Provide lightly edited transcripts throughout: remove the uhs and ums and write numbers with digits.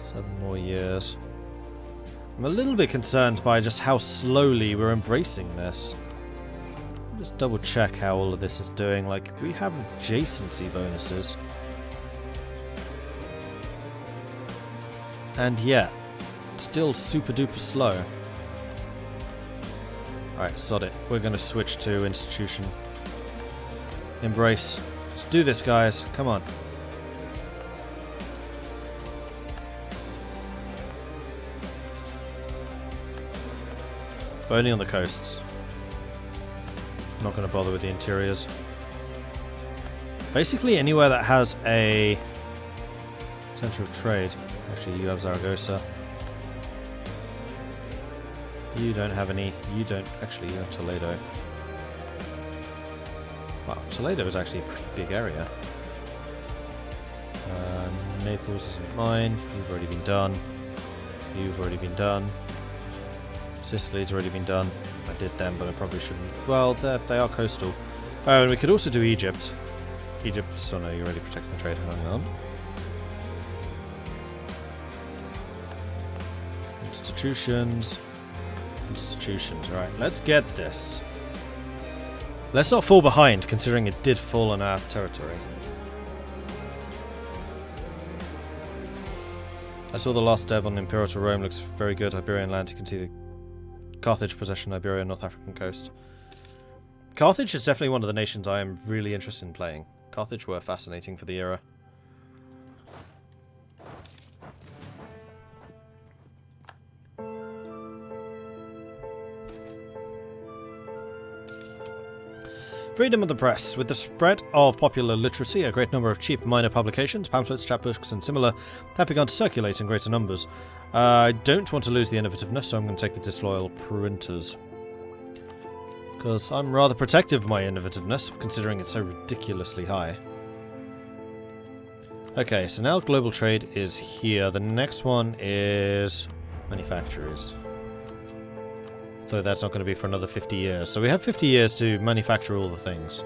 7 more years. I'm a little bit concerned by just how slowly we're embracing this. Just double check how all of this is doing. Like, we have adjacency bonuses. And yet, still super duper slow. Alright, sod it. We're going to switch to institution. Embrace. Let's do this, guys. Come on. But only on the coasts. I'm not going to bother with the interiors. Basically anywhere that has a center of trade. Actually, you have Zaragoza. You don't have any. You don't. Actually, you have Toledo. Wow, Toledo is actually a pretty big area. Naples isn't mine. You've already been done. You've already been done. Sicily's already been done. I did them, but I probably shouldn't. Well, they are coastal. Oh, and we could also do Egypt. Egypt, so no, you're already protecting trade. Hang on. Institutions. Institutions, right. Let's get this. Let's not fall behind, considering it did fall on our territory. I saw the last dev on Imperial to Rome. Looks very good. Iberian land. You can see the Carthage possession Iberia, North African coast. Carthage is definitely one of the nations I am really interested in playing. Carthage were fascinating for the era. Freedom of the press. With the spread of popular literacy, a great number of cheap minor publications, pamphlets, chapbooks and similar have begun to circulate in greater numbers. I don't want to lose the innovativeness, so I'm going to take the disloyal printers. Because I'm rather protective of my innovativeness, considering it's so ridiculously high. Okay, so now global trade is here. The next one is manufacturers. Though that's not going to be for another 50 years. So we have 50 years to manufacture all the things.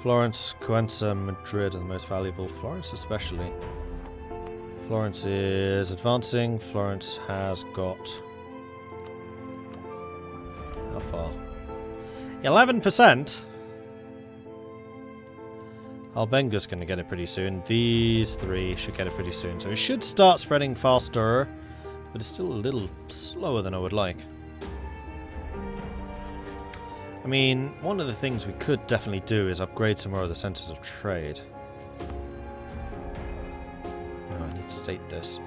Florence, Cuenca, Madrid are the most valuable. Florence especially. Florence is advancing. Florence has got... how far? 11%? Albenga's going to get it pretty soon. These three should get it pretty soon. So it should start spreading faster, but it's still a little slower than I would like. I mean, one of the things we could definitely do is upgrade some more of the centers of trade. Oh, I need to state this.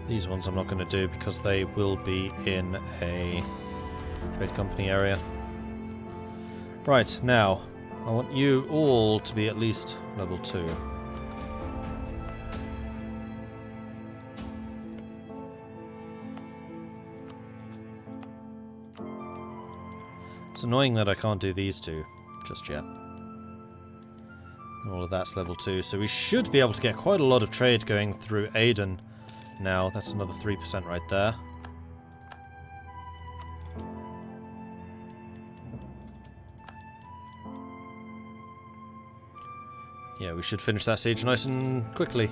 These ones I'm not going to do because they will be in a trade company area. Right, now, I want you all to be at least level 2. It's annoying that I can't do these two just yet. All of that's level 2, so we should be able to get quite a lot of trade going through Aden. Now, that's another 3% right there. Yeah, we should finish that siege nice and quickly.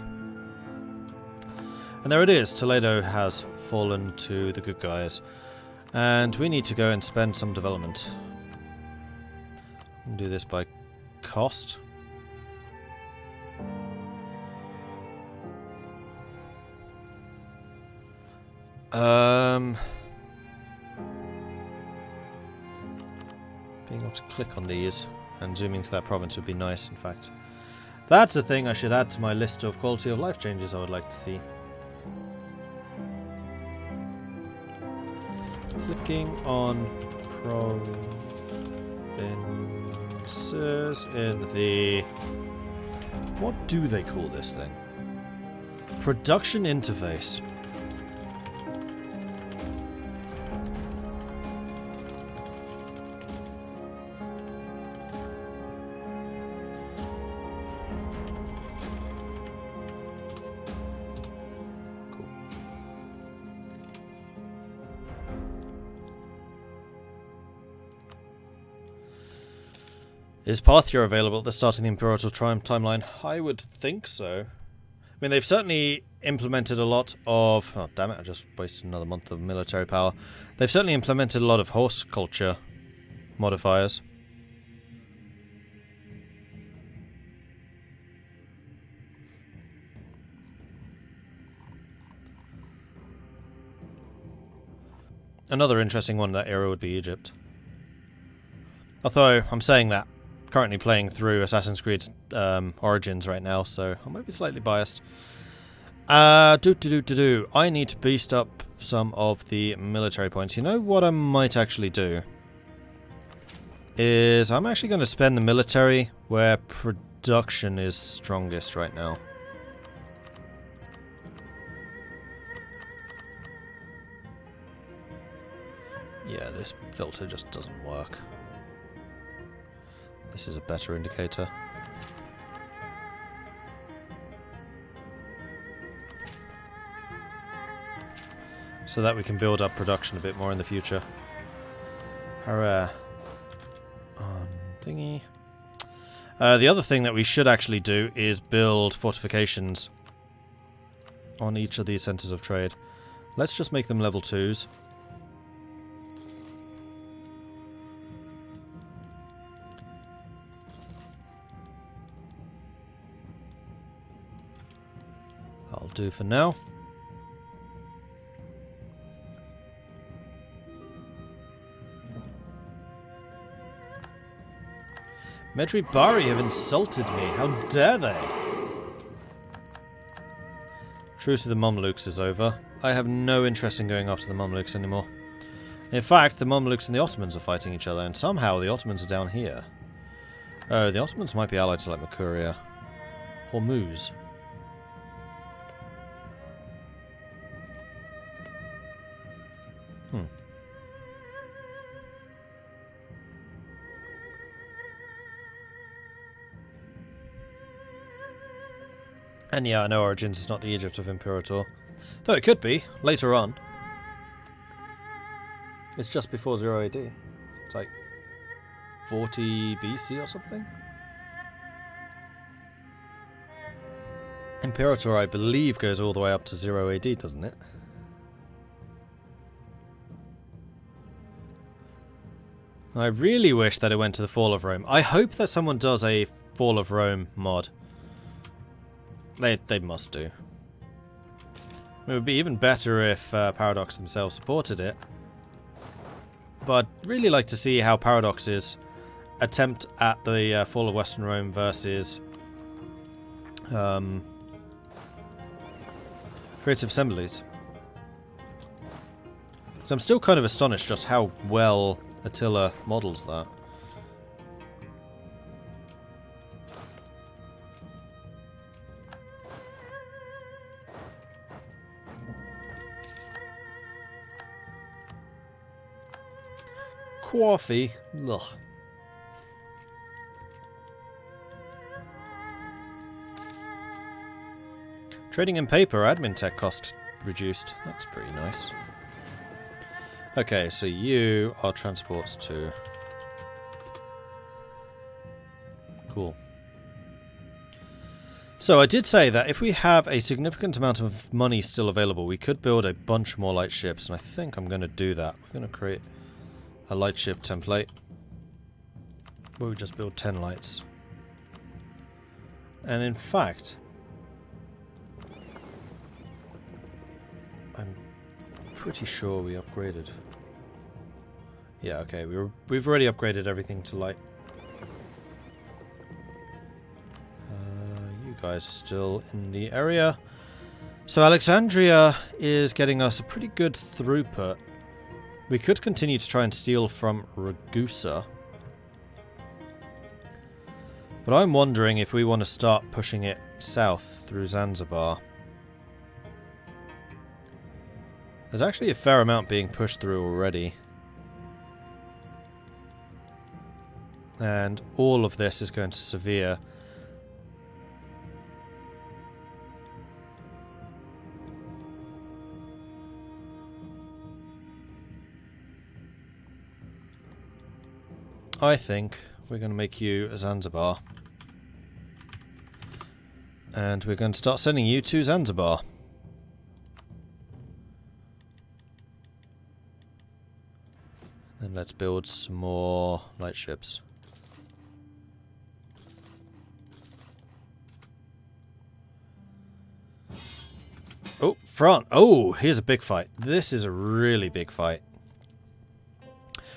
And there it is. Toledo has fallen to the good guys. And we need to go and spend some development. Do this by cost. Being able to click on these and zoom into that province would be nice, in fact. That's a thing I should add to my list of quality of life changes I would like to see. Clicking on provinces in the... what do they call this thing? Production interface. Is Parthia available at the start of the Imperial timeline? I would think so. I mean, they've certainly implemented a lot of... Oh, damn it, I just wasted another month of military power. They've certainly implemented a lot of horse culture modifiers. Another interesting one in that era would be Egypt. Although, I'm saying that, currently playing through Assassin's Creed Origins right now, so I might be slightly biased. I need to beast up some of the military points. You know what I might actually do? Is I'm actually going to spend the military where production is strongest right now. Yeah, this filter just doesn't work. This is a better indicator. So that we can build up production a bit more in the future. Hurrah. On thingy. The other thing that we should actually do is build fortifications on each of these centres of trade. Let's just make them level 2s. That'll do for now. Medri Bari have insulted me. How dare they? Truce with the Mamluks is over. I have no interest in going after the Mamluks anymore. In fact, the Mamluks and the Ottomans are fighting each other, and somehow the Ottomans are down here. Oh, the Ottomans might be allied to, like, Mercuria. Hormuz. And yeah, I know Origins is not the Egypt of Imperator. Though it could be, later on. It's just before 0 AD. It's like 40 BC or something? Imperator, I believe, goes all the way up to 0 AD, doesn't it? I really wish that it went to the Fall of Rome. I hope that someone does a Fall of Rome mod. They must do. It would be even better if Paradox themselves supported it. But I'd really like to see how Paradox's attempt at the Fall of Western Rome versus Creative Assemblies. So I'm still kind of astonished just how well Attila models that. Coffee. Ugh. Trading in paper, admin tech cost reduced. That's pretty nice. Okay, so you are transports too. Cool. So I did say that if we have a significant amount of money still available, we could build a bunch more light ships, and I think I'm going to do that. We're going to create a light ship template where we just build 10 lights. And in fact, I'm pretty sure we upgraded. Yeah, okay, we've already upgraded everything to light. You guys are still in the area. So Alexandria is getting us a pretty good throughput. We could continue to try and steal from Ragusa. But I'm wondering if we want to start pushing it south through Zanzibar. There's actually a fair amount being pushed through already. And all of this is going to Sevilla. I think we're going to make you a Zanzibar. And we're going to start sending you to Zanzibar. Then let's build some more light ships. Oh, France. Oh, here's a big fight. This is a really big fight.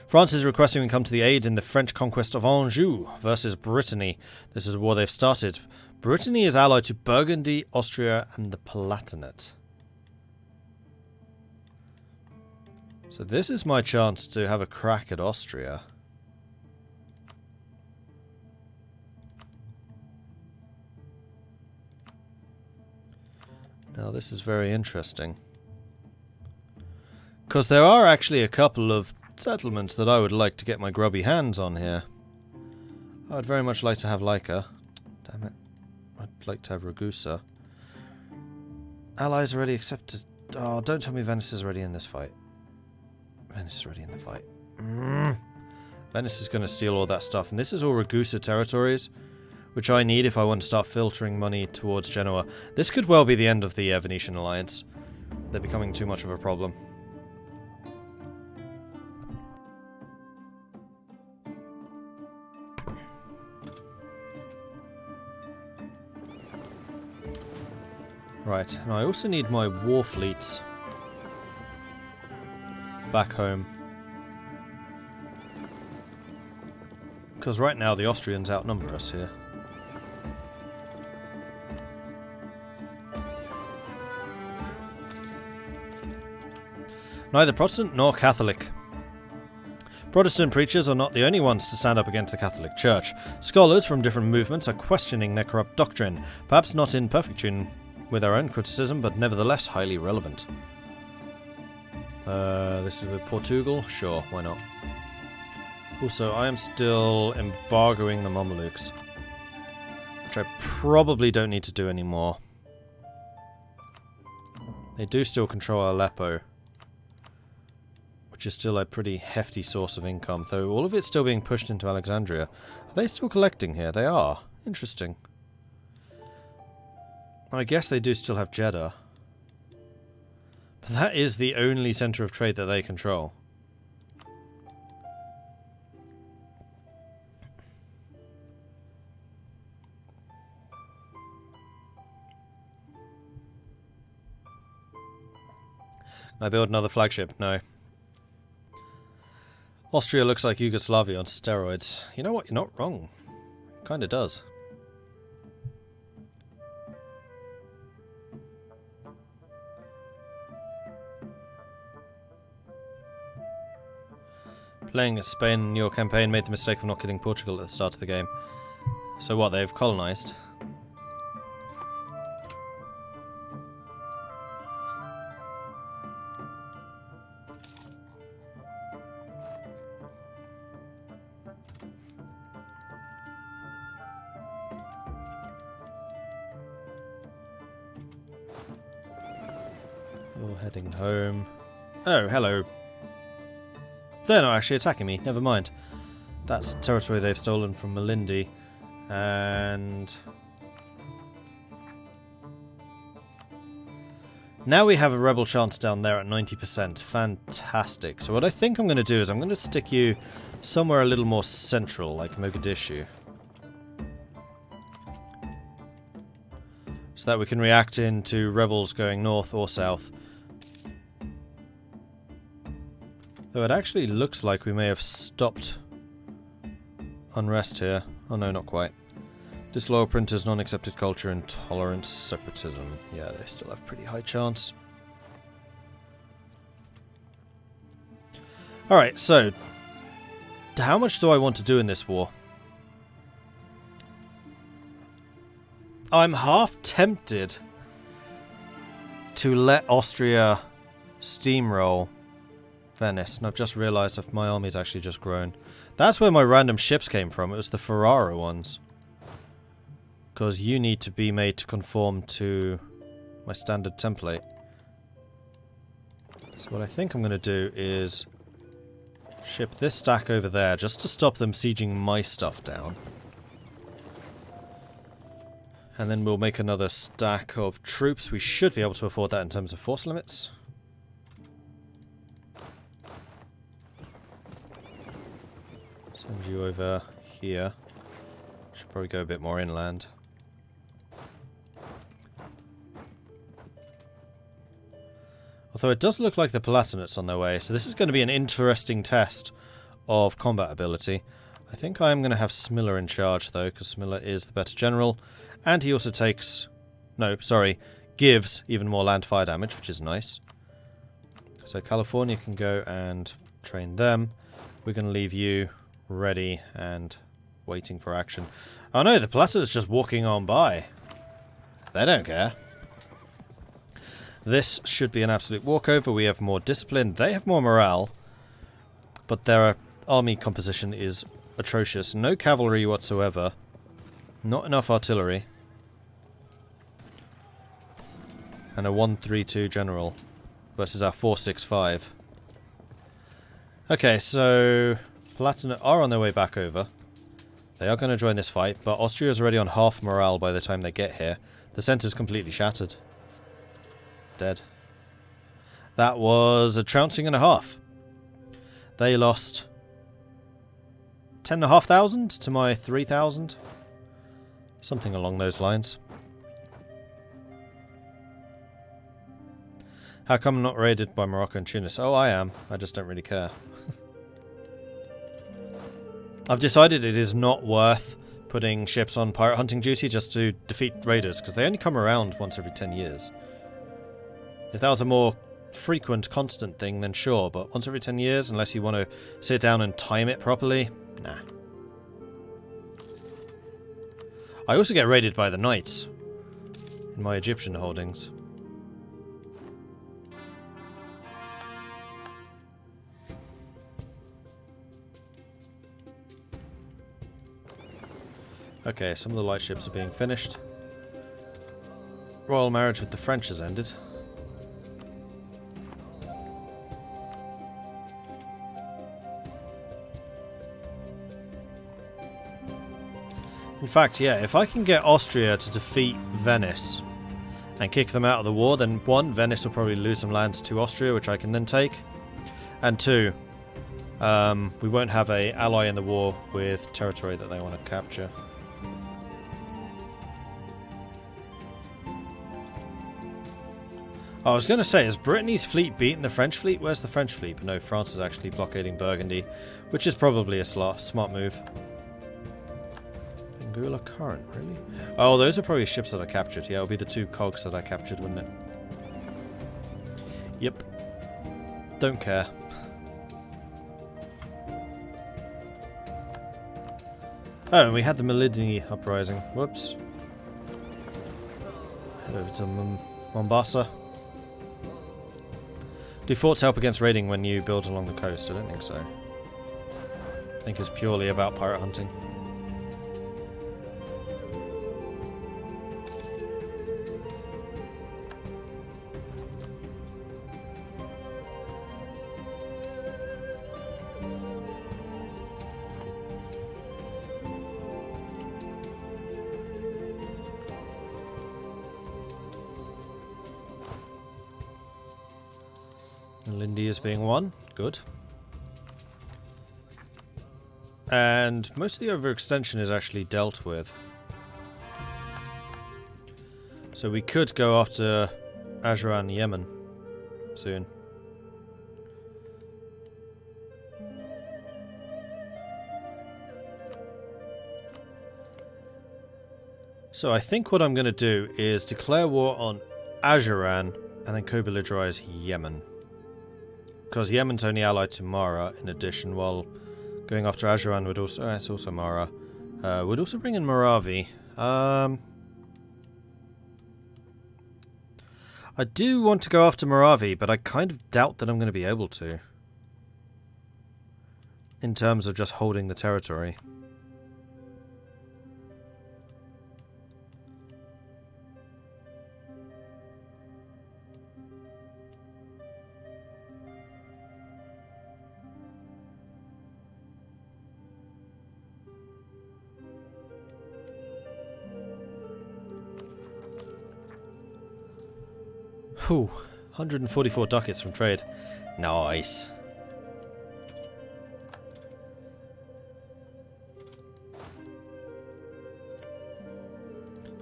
France is requesting we come to the aid in the French conquest of Anjou versus Brittany. This is a war they've started. Brittany is allied to Burgundy, Austria, and the Palatinate. So this is my chance to have a crack at Austria. Now this is very interesting. Because there are actually a couple of settlements that I would like to get my grubby hands on here. I would very much like to have Laika. Damn it. I'd like to have Ragusa. Allies already accepted. Oh, don't tell me Venice is already in this fight. Venice is already in the fight. Venice is going to steal all that stuff. And this is all Ragusa territories, which I need if I want to start filtering money towards Genoa. This could well be the end of the Venetian alliance. They're becoming too much of a problem. Right, and I also need my war fleets back home. Because right now the Austrians outnumber us here. Neither Protestant nor Catholic. Protestant preachers are not the only ones to stand up against the Catholic Church. Scholars from different movements are questioning their corrupt doctrine, perhaps not in perfect tune with our own criticism, but nevertheless highly relevant. This is with Portugal? Sure, why not? Also, I am still embargoing the Mamelukes, which I probably don't need to do anymore. They do still control Aleppo, which is still a pretty hefty source of income, though all of it's still being pushed into Alexandria. Are they still collecting here? They are. Interesting. I guess they do still have Jeddah. But that is the only centre of trade that they control. Can I build another flagship? No. Austria looks like Yugoslavia on steroids. You know what? You're not wrong. Kinda does. Playing as Spain in your campaign made the mistake of not killing Portugal at the start of the game. So what, they've colonised? You're heading home. Oh, hello. They're not actually attacking me, never mind. That's territory they've stolen from Malindi. And now we have a rebel chance down there at 90%. Fantastic. So what I think I'm going to do is I'm going to stick you somewhere a little more central, like Mogadishu. So that we can react into rebels going north or south. Though it actually looks like we may have stopped unrest here. Oh no, not quite. Disloyal printers, non-accepted culture, intolerance, separatism. Yeah, they still have pretty high chance. Alright, so how much do I want to do in this war? I'm half tempted to let Austria steamroll Venice, and I've just realised that my army's actually just grown. That's where my random ships came from. It was the Ferrara ones. Because you need to be made to conform to my standard template. So what I think I'm going to do is ship this stack over there just to stop them sieging my stuff down. And then we'll make another stack of troops. We should be able to afford that in terms of force limits. Send you over here. Should probably go a bit more inland. Although it does look like the Palatinate's on their way, so this is going to be an interesting test of combat ability. I think I'm going to have Smilla in charge, though, because Smilla is the better general. And he also takes... No, sorry. Gives even more land fire damage, which is nice. So California can go and train them. We're going to leave you ready and waiting for action. Oh no, the Palatinate's just walking on by. They don't care. This should be an absolute walkover. We have more discipline. They have more morale. But their army composition is atrocious. No cavalry whatsoever. Not enough artillery. And a 1-3-2 general versus our 4-6-5. Okay, so Palatinate are on their way back over. They are going to join this fight, but Austria is already on half morale by the time they get here. The centre's completely shattered. Dead. That was a trouncing and a half. They lost 10,500 to my 3,000. Something along those lines. How come I'm not raided by Morocco and Tunis? Oh, I am. I just don't really care. I've decided it is not worth putting ships on pirate hunting duty just to defeat raiders, because they only come around once every 10 years. If that was a more frequent, constant thing, then sure, but once every 10 years, unless you want to sit down and time it properly, nah. I also get raided by the knights in my Egyptian holdings. Okay, some of the light ships are being finished. Royal marriage with the French has ended. In fact, yeah, if I can get Austria to defeat Venice and kick them out of the war, then one, Venice will probably lose some lands to Austria, which I can then take. And two, we won't have an ally in the war with territory that they want to capture. I was going to say, is Brittany's fleet beating the French fleet? Where's the French fleet? But no, France is actually blockading Burgundy, which is probably a smart move. Anguilla Current, really? Oh, those are probably ships that I captured. Yeah, it'll be the 2 cogs that I captured, wouldn't it? Yep. Don't care. Oh, and we had the Melidini uprising. Whoops. Head over to Mombasa. Do forts help against raiding when you build along the coast? I don't think so. I think it's purely about pirate hunting. Lindy is being won. Good. And most of the overextension is actually dealt with. So we could go after Ajuran, Yemen soon. So I think what I'm going to do is declare war on Ajuran and then co-belligerize Yemen. Because Yemen's only allied to Mara in addition, while going after Ajuran would also... it's also Mara. Would also bring in Moravi. I do want to go after Moravi, but I kind of doubt that I'm going to be able to. In terms of just holding the territory. Whew, 144 ducats from trade. Nice.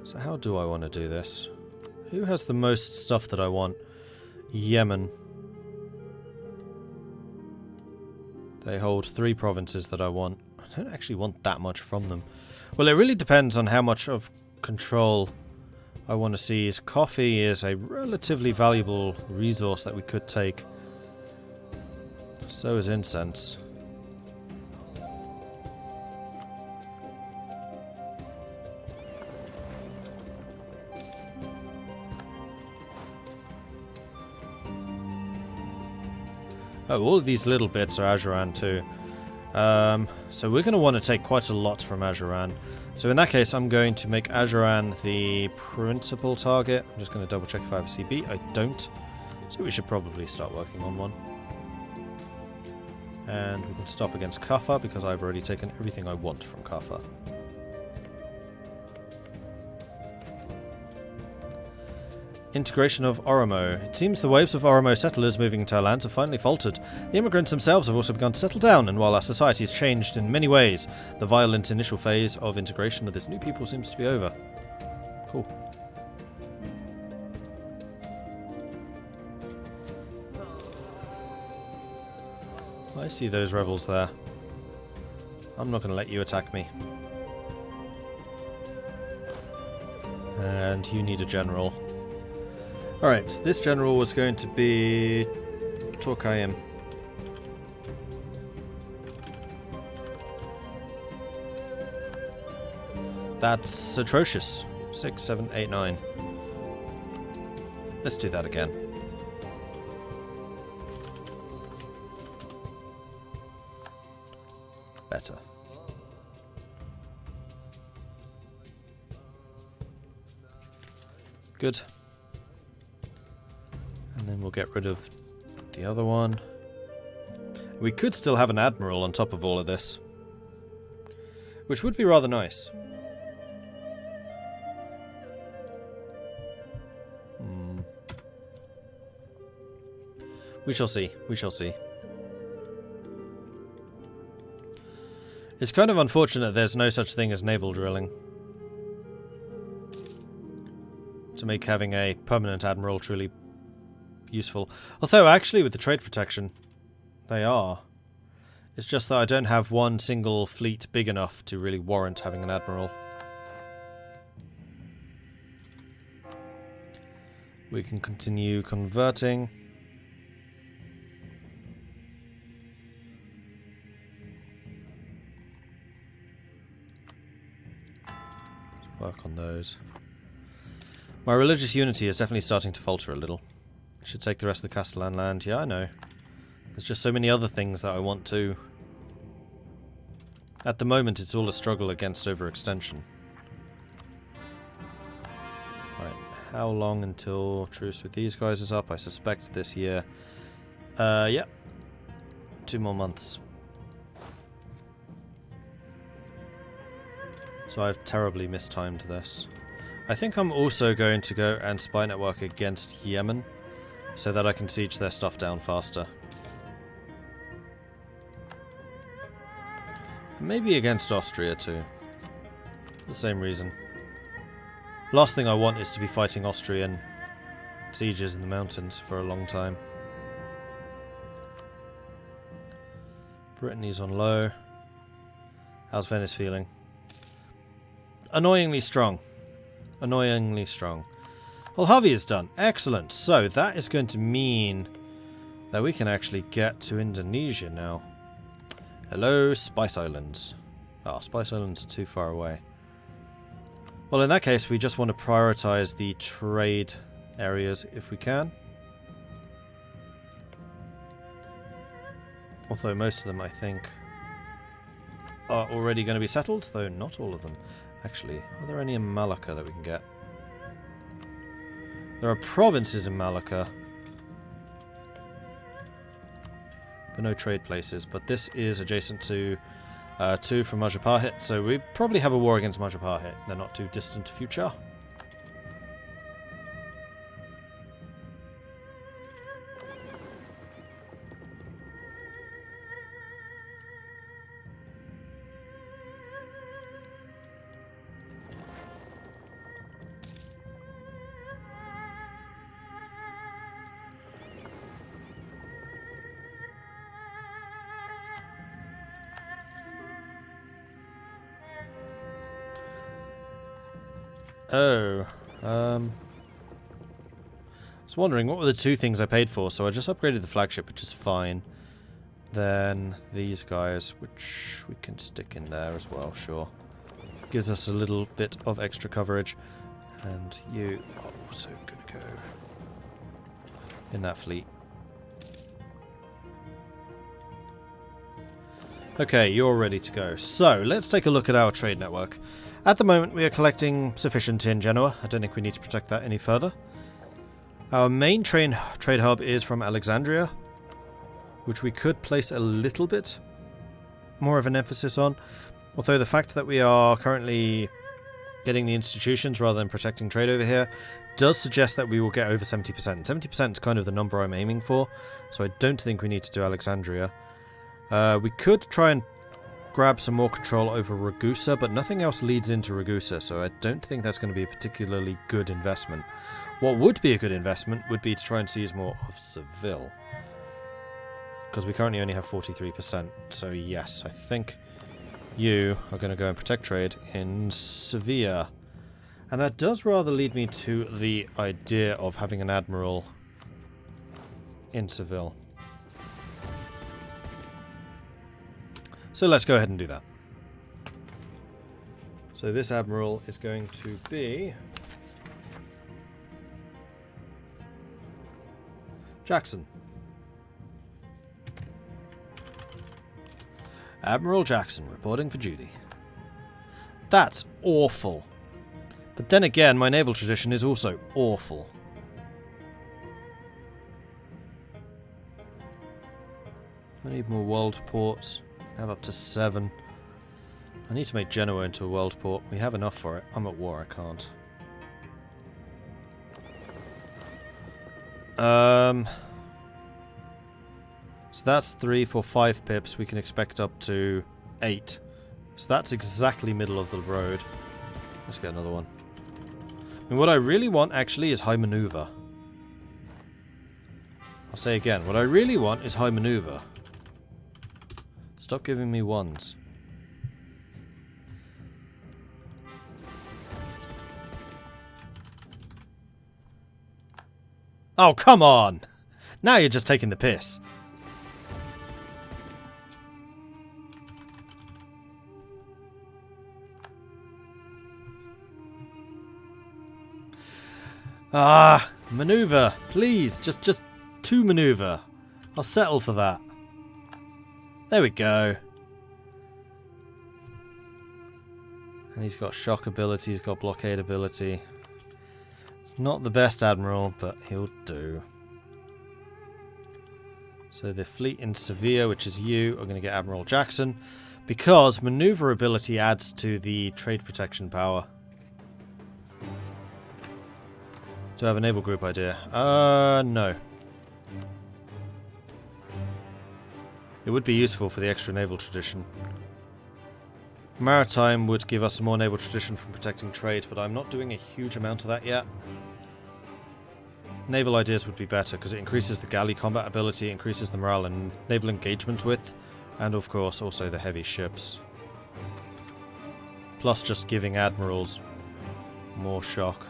So how do I want to do this? Who has the most stuff that I want? Yemen. They hold 3 provinces that I want. I don't actually want that much from them. Well, it really depends on how much of control I want to seize. Coffee is a relatively valuable resource that we could take. So is incense. Oh, all of these little bits are Ajuran too. So we're going to want to take quite a lot from Ajuran. So in that case, I'm going to make Ajuran the principal target. I'm just going to double check if I have a CB. I don't. So we should probably start working on one. And we can stop against Kaffa because I've already taken everything I want from Kaffa. Integration of Oromo. It seems the waves of Oromo settlers moving into our lands have finally faltered. The immigrants themselves have also begun to settle down, and while our society has changed in many ways, the violent initial phase of integration of this new people seems to be over. Cool. I see those rebels there. I'm not going to let you attack me. And you need a general. Alright, this general was going to be Torkayim. That's atrocious. 6, 7, 8, 9. Let's do that again. Better. Good. And then we'll get rid of the other one. We could still have an admiral on top of all of this, which would be rather nice. We shall see. We shall see. It's kind of unfortunate there's no such thing as naval drilling to make having a permanent admiral truly useful. Although, actually, with the trade protection, they are. It's just that I don't have one single fleet big enough to really warrant having an admiral. We can continue converting. Let's work on those. My religious unity is definitely starting to falter a little. Should take the rest of the Castile land. Yeah, I know. There's just so many other things that I want to. At the moment, it's all a struggle against overextension. Right, how long until truce with these guys is up? I suspect this year. Yeah. 2 more months. So I've terribly mistimed this. I think I'm also going to go and spy network against Yemen, so that I can siege their stuff down faster. And maybe against Austria too. For the same reason. Last thing I want is to be fighting Austrian sieges in the mountains for a long time. Brittany's on low. How's Venice feeling? Annoyingly strong. Annoyingly strong. Well, Harvey is done. Excellent. So that is going to mean that we can actually get to Indonesia now. Hello, Spice Islands. Ah, Spice Islands are too far away. Well, in that case, we just want to prioritize the trade areas if we can. Although most of them, I think, are already going to be settled, though not all of them. Actually, are there any in Malacca that we can get? There are provinces in Malacca, but no trade places. But this is adjacent to 2 from Majapahit, so we probably have a war against Majapahit in the not too distant future. Oh. I was wondering what were the two things I paid for, so I just upgraded the flagship, which is fine. Then these guys, which we can stick in there as well, sure. Gives us a little bit of extra coverage. And you are also going to go in that fleet. Okay, you're ready to go. So, let's take a look at our trade network. At the moment, we are collecting sufficient in Genoa. I don't think we need to protect that any further. Our main trade hub is from Alexandria, which we could place a little bit more of an emphasis on. Although the fact that we are currently getting the institutions rather than protecting trade over here does suggest that we will get over 70%. 70% is kind of the number I'm aiming for, so I don't think we need to do Alexandria. We could try and grab some more control over Ragusa, but nothing else leads into Ragusa, so I don't think that's going to be a particularly good investment. What would be a good investment would be to try and seize more of Seville, because we currently only have 43%, so yes, I think you are going to go and protect trade in Sevilla. And that does rather lead me to the idea of having an admiral in Seville. So let's go ahead and do that. So this admiral is going to be Jackson. Admiral Jackson reporting for duty. That's awful. But then again, my naval tradition is also awful. I need more world ports. I have up to 7. I need to make Genoa into a world port. We have enough for it. I'm at war, I can't. So that's 3 for 5 pips. We can expect up to 8. So that's exactly middle of the road. Let's get another one. And what I really want, actually, is high maneuver. I'll say again, what I really want is high maneuver. Stop giving me ones. Oh, come on! Now you're just taking the piss. Ah, maneuver, please. Just 2 maneuver. I'll settle for that. There we go. And he's got shock ability, he's got blockade ability. It's not the best admiral, but he'll do. So the fleet in Sevilla, which is you, are going to get Admiral Jackson, because maneuverability adds to the trade protection power. Do I have a naval group idea? No. It would be useful for the extra naval tradition. Maritime would give us some more naval tradition from protecting trade, but I'm not doing a huge amount of that yet. Naval ideas would be better, because it increases the galley combat ability, increases the morale and naval engagement width, and of course also the heavy ships. Plus just giving admirals more shock.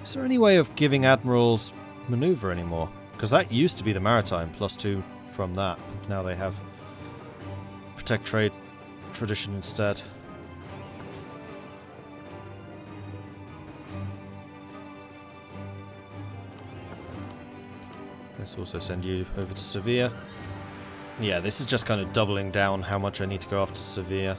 Is there any way of giving admirals maneuver anymore? Because that used to be the maritime, +2 from that. Now they have protect trade tradition instead. Let's also send you over to Sevilla. Yeah, this is just kind of doubling down how much I need to go after Sevilla.